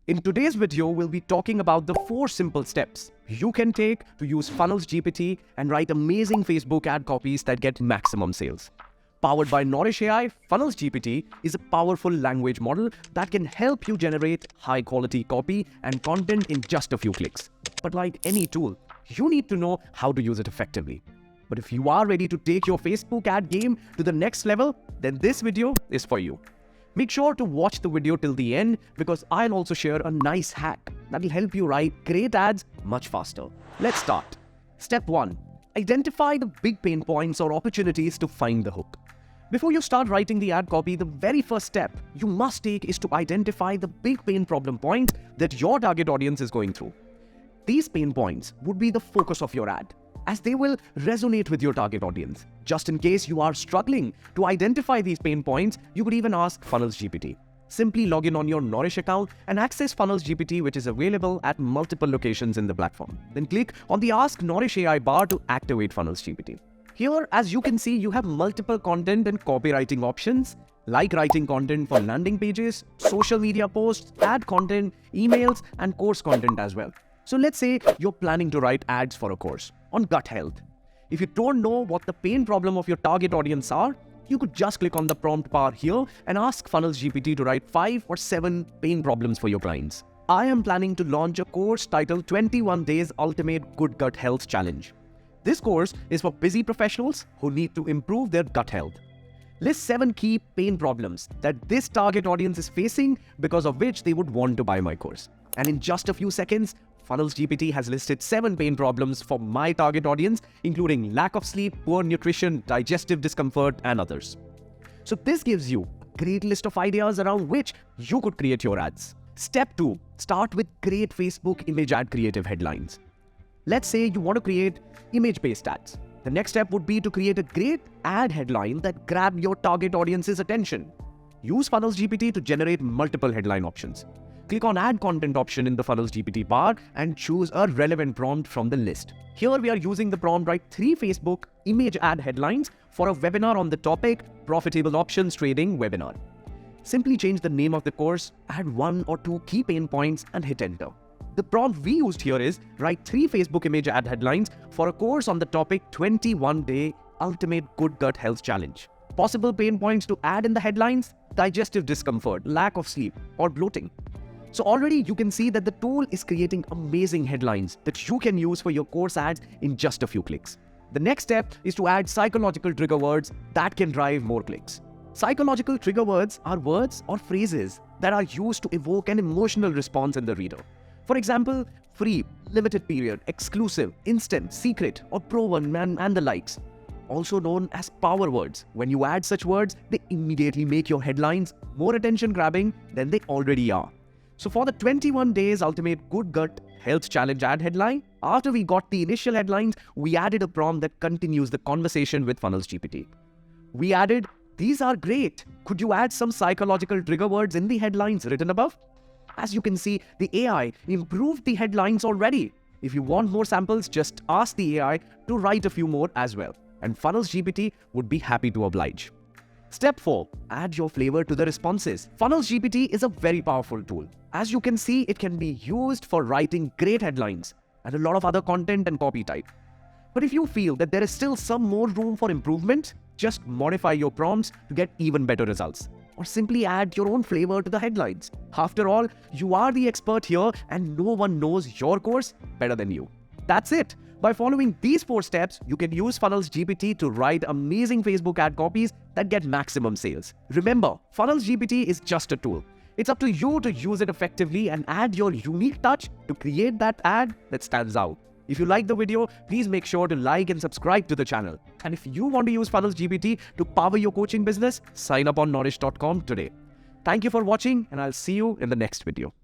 In today's video, we'll be talking about the 4 simple steps you can take to use funnelsGPT and write amazing Facebook ad copies that get maximum sales. Powered by Knorish AI, funnelsGPT is a powerful language model that can help you generate high-quality copy and content in just a few clicks. But like any tool, you need to know how to use it effectively. But if you are ready to take your Facebook ad game to the next level, then this video is for you. Make sure to watch the video till the end because I'll also share a nice hack that'll help you write great ads much faster. Let's start. Step 1. Identify the big pain points or opportunities to find the hook. Before you start writing the ad copy, the very first step you must take is to identify the big pain problem point that your target audience is going through. These pain points would be the focus of your ad, as they will resonate with your target audience. Just in case you are struggling to identify these pain points, you could even ask funnelsGPT. Simply log in on your Knorish account and access funnelsGPT, which is available at multiple locations in the platform. Then click on the Ask Knorish AI bar to activate funnelsGPT. Here, as you can see, you have multiple content and copywriting options, like writing content for landing pages, social media posts, ad content, emails, and course content as well. So let's say you're planning to write ads for a course on gut health. If you don't know what the pain problem of your target audience are, you could just click on the prompt bar here and ask funnelsGPT to write 5 or 7 pain problems for your clients. I am planning to launch a course titled 21 Days Ultimate Good Gut Health Challenge. This course is for busy professionals who need to improve their gut health. List 7 key pain problems that this target audience is facing because of which they would want to buy my course. And in just a few seconds, funnelsGPT has listed 7 pain problems for my target audience, including lack of sleep, poor nutrition, digestive discomfort, and others. So this gives you a great list of ideas around which you could create your ads. Step 2. Start with great Facebook image ad creative headlines. Let's say you want to create image-based ads. The next step would be to create a great ad headline that grabs your target audience's attention. Use funnelsGPT to generate multiple headline options. Click on Add Content option in the funnelsGPT bar and choose a relevant prompt from the list. Here we are using the prompt write 3 Facebook image ad headlines for a webinar on the topic Profitable Options Trading Webinar. Simply change the name of the course, add 1 or 2 key pain points and hit enter. The prompt we used here is write 3 Facebook image ad headlines for a course on the topic 21 Day Ultimate Good Gut Health Challenge. Possible pain points to add in the headlines: digestive discomfort, lack of sleep, or bloating. So already you can see that the tool is creating amazing headlines that you can use for your course ads in just a few clicks. The next step is to add psychological trigger words that can drive more clicks. Psychological trigger words are words or phrases that are used to evoke an emotional response in the reader. For example, free, limited period, exclusive, instant, secret, or proven, and the likes. Also known as power words. When you add such words, they immediately make your headlines more attention-grabbing than they already are. So for the 21 Days Ultimate Good Gut Health Challenge ad headline, after we got the initial headlines, we added a prompt that continues the conversation with funnelsGPT. We added, "These are great. Could you add some psychological trigger words in the headlines written above?" As you can see, the AI improved the headlines already. If you want more samples, just ask the AI to write a few more as well. And funnelsGPT would be happy to oblige. Step 4. Add your flavor to the responses. funnelsGPT is a very powerful tool. As you can see, it can be used for writing great headlines and a lot of other content and copy type. But if you feel that there is still some more room for improvement, just modify your prompts to get even better results. Or simply add your own flavor to the headlines. After all, you are the expert here and no one knows your course better than you. That's it. By following these 4 steps, you can use funnelsGPT to write amazing Facebook ad copies that get maximum sales. Remember, funnelsGPT is just a tool. It's up to you to use it effectively and add your unique touch to create that ad that stands out. If you like the video, please make sure to like and subscribe to the channel. And if you want to use funnelsGPT to power your coaching business, sign up on Knorish.com today. Thank you for watching and I'll see you in the next video.